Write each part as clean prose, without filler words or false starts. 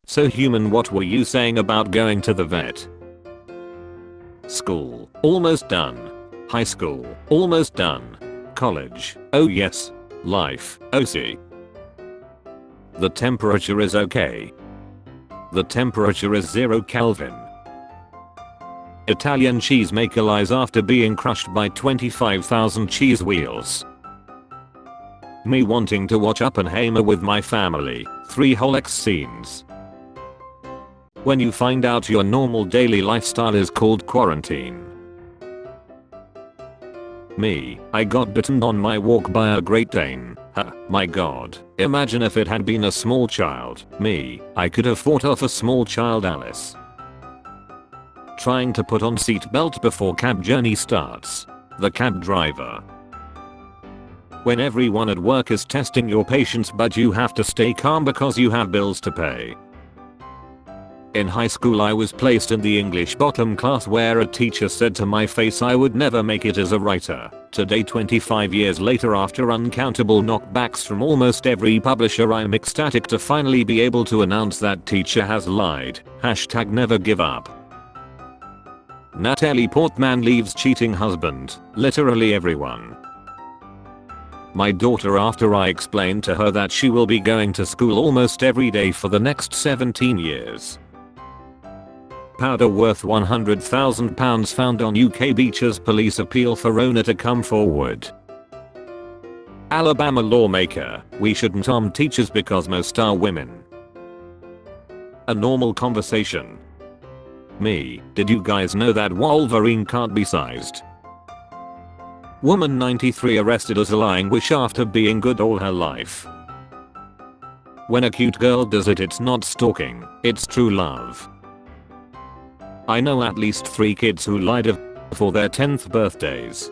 So human, what were you saying about going to the vet? School, almost done. High school, almost done. College, oh yes. Life, oh see. The temperature is okay. The temperature is 0 Kelvin. Italian cheesemaker lies after being crushed by 25,000 cheese wheels. Me wanting to watch Oppenheimer with my family, 3 whole X scenes. When you find out your normal daily lifestyle is called quarantine. Me, I got bitten on my walk by a Great Dane. Huh, my god, imagine if it had been a small child. Me, I could have fought off a small child Alice. Trying to put on seatbelt before cab journey starts. The cab driver. When everyone at work is testing your patience but you have to stay calm because you have bills to pay. In high school I was placed in the English bottom class where a teacher said to my face I would never make it as a writer. Today 25 years later, after uncountable knockbacks from almost every publisher, I'm ecstatic to finally be able to announce that teacher has lied. Hashtag never give up. Natalie Portman leaves cheating husband. Literally everyone. My daughter, after I explained to her that she will be going to school almost every day for the next 17 years. Powder worth £100,000 found on UK beaches. Police appeal for owner to come forward. Alabama lawmaker, we shouldn't arm teachers because most are women. A normal conversation. Me, did you guys know that Wolverine can't be sized? Woman 93 arrested as a lying witch after being good all her life. When a cute girl does it, it's not stalking, it's true love. I know at least 3 kids who lied for their 10th birthdays.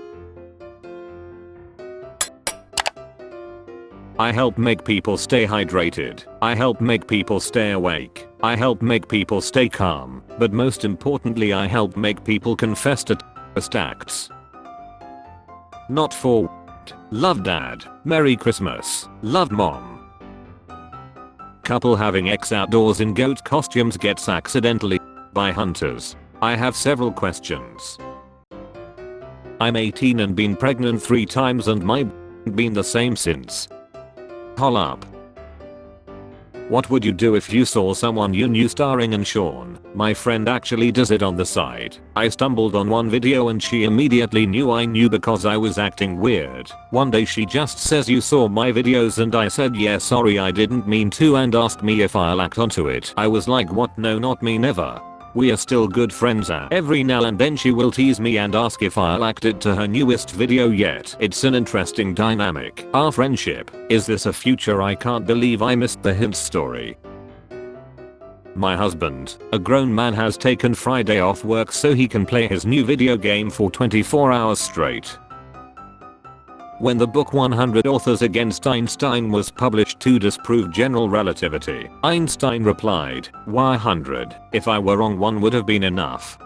I help make people stay hydrated. I help make people stay awake. I help make people stay calm. But most importantly, I help make people confess to terrorist acts. Not for love dad. Merry Christmas. Love mom. Couple having X outdoors in goat costumes gets accidentally by hunters. I have several questions. I'm 18 and been pregnant 3 times and my been the same since. Hol'Up. What would you do if you saw someone you knew starring in Sean? My friend actually does it on the side. I stumbled on one video and she immediately knew I knew because I was acting weird. One day she just says, "You saw my videos?" and I said, "Yeah, sorry, I didn't mean to," and asked me if I'll act onto it. I was like, "What? No, not me, never." We are still good friends, and every now and then she will tease me and ask if I'll act it to her newest video yet. It's an interesting dynamic. Our friendship. Is this a future? I can't believe I missed the hint story. My husband, a grown man, has taken Friday off work so he can play his new video game for 24 hours straight. When the book 100 Authors Against Einstein was published to disprove general relativity, Einstein replied, "Why 100? If I were wrong, one would have been enough."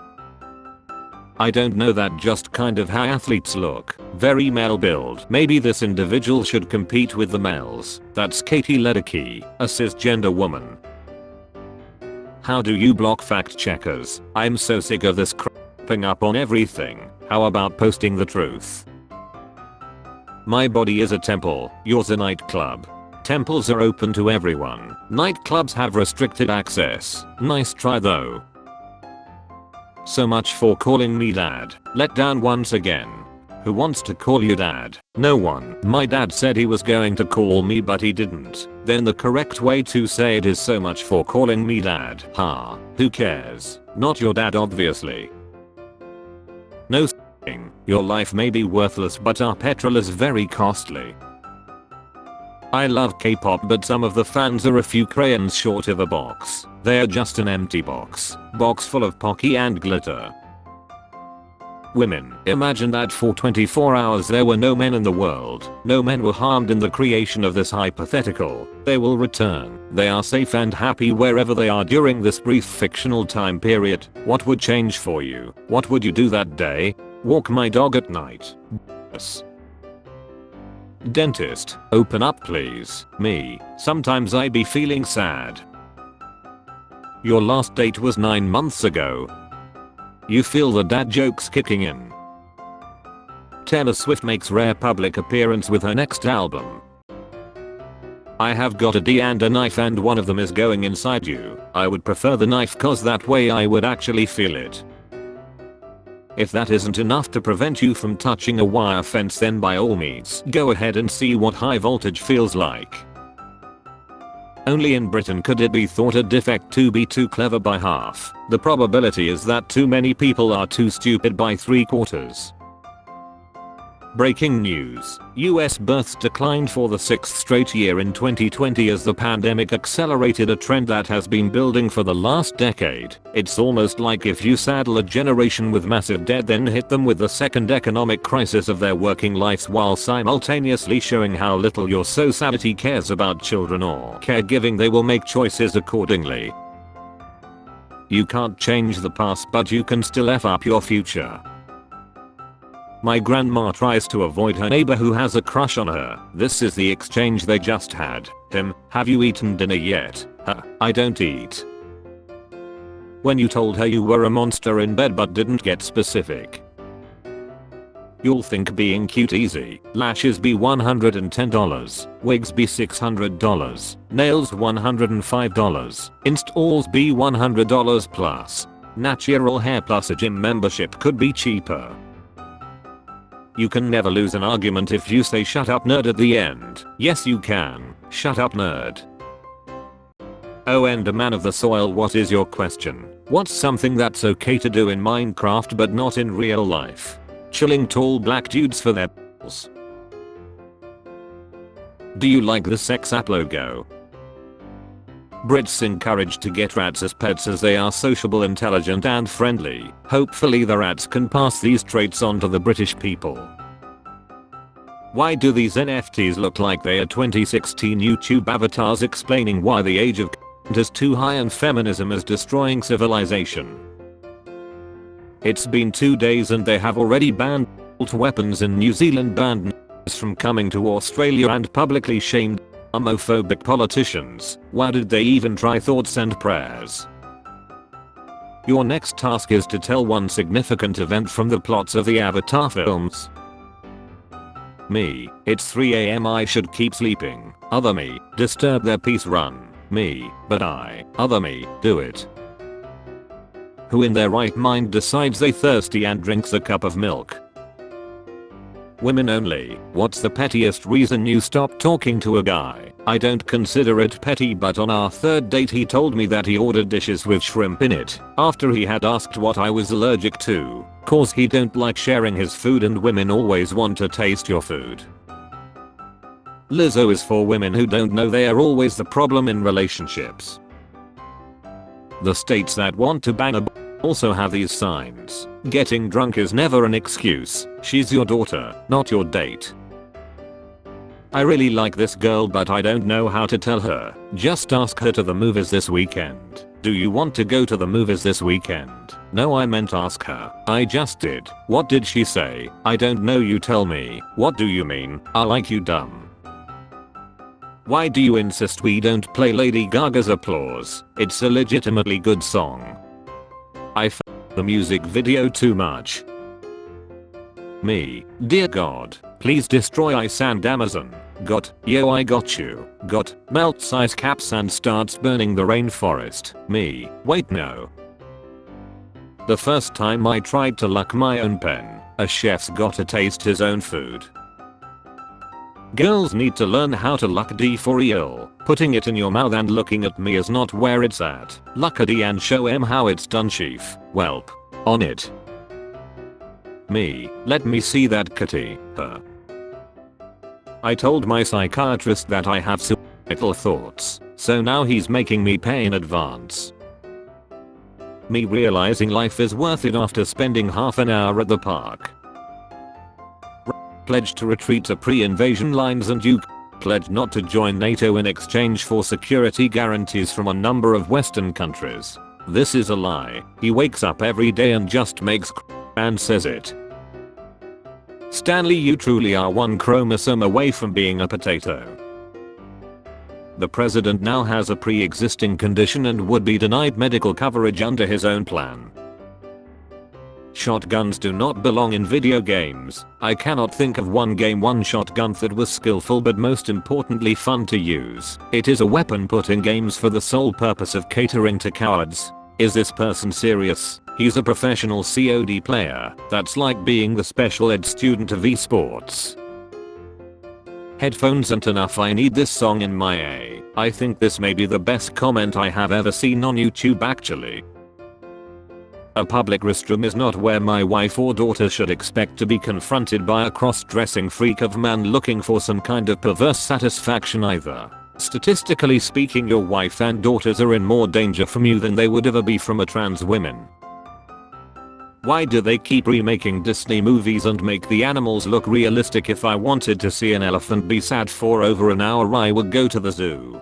I don't know, that just kind of how athletes look. Very male build. Maybe this individual should compete with the males. That's Katie Ledecky, a cisgender woman. How do you block fact checkers? I'm so sick of this crapping up on everything. How about posting the truth? My body is a temple, yours a nightclub. Temples are open to everyone. Nightclubs have restricted access. Nice try though. So much for calling me dad. Let down once again. Who wants to call you dad? No one. My dad said he was going to call me but he didn't. Then the correct way to say it is so much for calling me dad. Ha. Who cares? Not your dad, obviously. No s***ing. Your life may be worthless but our petrol is very costly. I love K-pop but some of the fans are a few crayons short of a box. They are just an empty box. Box full of pocky and glitter. Women. Imagine that for 24 hours there were no men in the world. No men were harmed in the creation of this hypothetical. They will return. They are safe and happy wherever they are during this brief fictional time period. What would change for you? What would you do that day? Walk my dog at night. Yes. Dentist. Open up please. Me. Sometimes I be feeling sad. Your last date was 9 months ago. You feel the dad jokes kicking in. Taylor Swift makes rare public appearance with her next album. I have got a D and a knife and one of them is going inside you. I would prefer the knife cause that way I would actually feel it. If that isn't enough to prevent you from touching a wire fence, then by all means go ahead and see what high voltage feels like. Only in Britain could it be thought a defect to be too clever by half. The probability is that too many people are too stupid by 3/4. Breaking news. US births declined for the 6th straight year in 2020 as the pandemic accelerated a trend that has been building for the last decade. It's almost like if you saddle a generation with massive debt then hit them with the second economic crisis of their working lives while simultaneously showing how little your society cares about children or caregiving, they will make choices accordingly. You can't change the past, but you can still F up your future. My grandma tries to avoid her neighbor who has a crush on her. This is the exchange they just had. Him, have you eaten dinner yet? Her, I don't eat. When you told her you were a monster in bed but didn't get specific. You'll think being cute easy. Lashes be $110, wigs be $600, nails $105, installs be $100 plus. Natural hair plus a gym membership could be cheaper. You can never lose an argument if you say shut up nerd at the end. Yes you can. Shut up nerd. Oh, and a man of the soil, what is your question? What's something that's okay to do in Minecraft but not in real life? Chilling tall black dudes for their balls. Do you like the sex app logo? Brits encouraged to get rats as pets as they are sociable, intelligent and friendly. Hopefully the rats can pass these traits on to the British people. Why do these NFTs look like they are 2016 YouTube avatars explaining why the age of is too high and feminism is destroying civilization? It's been 2 days and they have already banned weapons in New Zealand, banned from coming to Australia and publicly shamed homophobic politicians. Why did they even try? Thoughts and prayers. Your next task is to tell one significant event from the plots of the Avatar films. Me, it's 3 AM, I should keep sleeping. Other me, disturb their peace. Run. Me, but I, other me, do it. Who in their right mind decides they thirsty and drinks a cup of milk? Women only. What's the pettiest reason you stopped talking to a guy? I don't consider it petty, but on our 3rd date he told me that he ordered dishes with shrimp in it after he had asked what I was allergic to, cause he don't like sharing his food and women always want to taste your food. Lizzo is for women who don't know they are always the problem in relationships. The states that want to ban a also have these signs. Getting drunk is never an excuse. She's your daughter, not your date. I really like this girl but I don't know how to tell her. Just ask her to the movies this weekend. Do you want to go to the movies this weekend? No, I meant ask her. I just did. What did she say? I don't know, you tell me. What do you mean? I like you dumb. Why do you insist we don't play Lady Gaga's Applause? It's a legitimately good song. I f*** the music video too much. Me, dear God, please destroy ice and Amazon. Got, yo I got you. Got, melts ice caps and starts burning the rainforest. Me, wait no. The first time I tried to luck my own pen, a chef's gotta taste his own food. Girls need to learn how to luck D for real. Putting it in your mouth and looking at me is not where it's at. Luck a D and show em how it's done, chief. Welp. On it. Me, let me see that kitty. Her. I told my psychiatrist that I have suicidal thoughts, so now he's making me pay in advance. Me realizing life is worth it after spending half an hour at the park. Pledge to retreat to pre-invasion lines and you pledge not to join NATO in exchange for security guarantees from a number of Western countries. This is a lie. He wakes up every day and just makes and says it. Stanley, you truly are one chromosome away from being a potato. The president now has a pre-existing condition and would be denied medical coverage under his own plan. Shotguns do not belong in video games. I cannot think of one shotgun that was skillful but most importantly fun to use. It is a weapon put in games for the sole purpose of catering to cowards. Is this person serious? He's a professional COD player. That's like being the special ed student of esports. Headphones aren't enough, I need this song in my A. I think this may be the best comment I have ever seen on YouTube actually. A public restroom is not where my wife or daughter should expect to be confronted by a cross-dressing freak of man looking for some kind of perverse satisfaction either. Statistically speaking, your wife and daughters are in more danger from you than they would ever be from a trans woman. Why do they keep remaking Disney movies and make the animals look realistic? If I wanted to see an elephant be sad for over an hour, I would go to the zoo.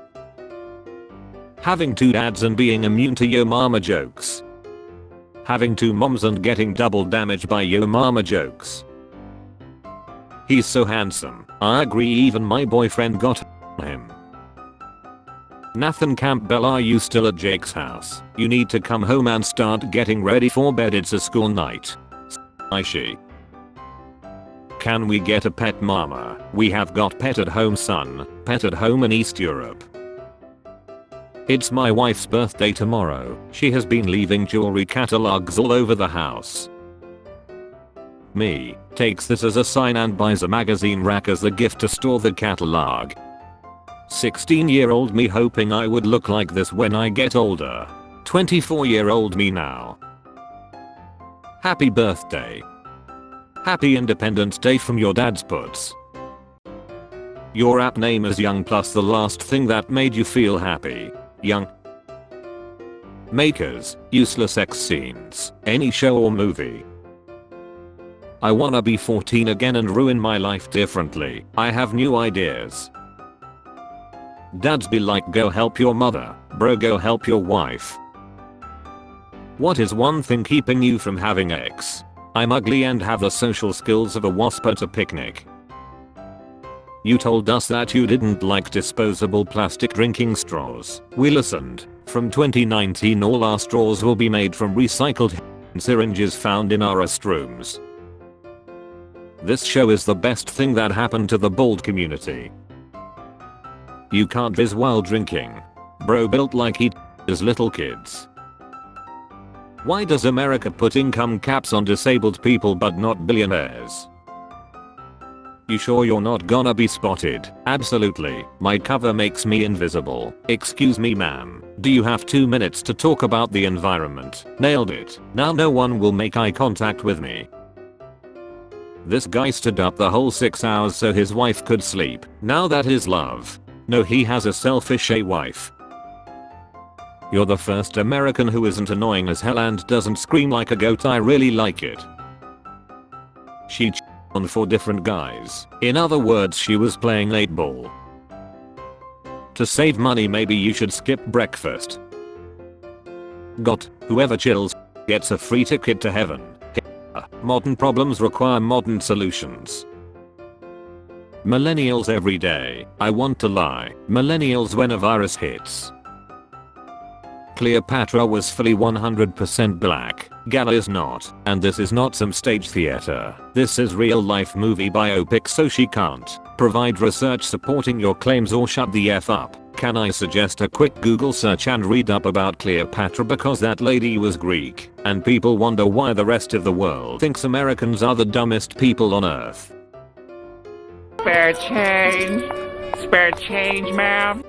Having two dads and being immune to yo mama jokes. Having two moms and getting double damaged by yo mama jokes. He's so handsome. I agree, even my boyfriend got him. Nathan Campbell, are you still at Jake's house? You need to come home and start getting ready for bed, it's a school night. She. Can we get a pet, mama? We have got pet at home, son. Pet at home in East Europe. It's my wife's birthday tomorrow. She has been leaving jewelry catalogs all over the house. Me takes this as a sign and buys a magazine rack as the gift to store the catalog. 16-year-old me hoping I would look like this when I get older. 24-year-old me now. Happy birthday. Happy Independence Day from your dad's puts. Your app name is Young plus the last thing that made you feel happy. Young. Makers, useless sex scenes, any show or movie. I wanna be 14 again and ruin my life differently. I have new ideas. Dads be like, go help your mother. Bro, go help your wife. What is one thing keeping you from having X? I'm ugly and have the social skills of a wasp at a picnic. You told us that you didn't like disposable plastic drinking straws. We listened. From 2019 all our straws will be made from recycled syringes found in our restrooms. This show is the best thing that happened to the bald community. You can't rizz while drinking. Bro built like he is little kids. Why does America put income caps on disabled people but not billionaires? You sure you're not gonna be spotted? Absolutely. My cover makes me invisible. Excuse me, ma'am. Do you have 2 minutes to talk about the environment? Nailed it. Now no one will make eye contact with me. This guy stood up the whole 6 hours so his wife could sleep. Now that is love. No, he has a selfish wife. You're the first American who isn't annoying as hell and doesn't scream like a goat. I really like it. She on 4 different guys. In other words, she was playing 8-ball. To save money, maybe you should skip breakfast. Got whoever chills gets a free ticket to heaven. Modern problems require modern solutions. Millennials every day. I want to lie. Millennials when a virus hits. Cleopatra was fully 100% black. Gala is not. And this is not some stage theater. This is real life movie biopic, so she can't provide research supporting your claims or shut the F up. Can I suggest a quick Google search and read up about Cleopatra, because that lady was Greek, and people wonder why the rest of the world thinks Americans are the dumbest people on earth. Spare change. Spare change, ma'am.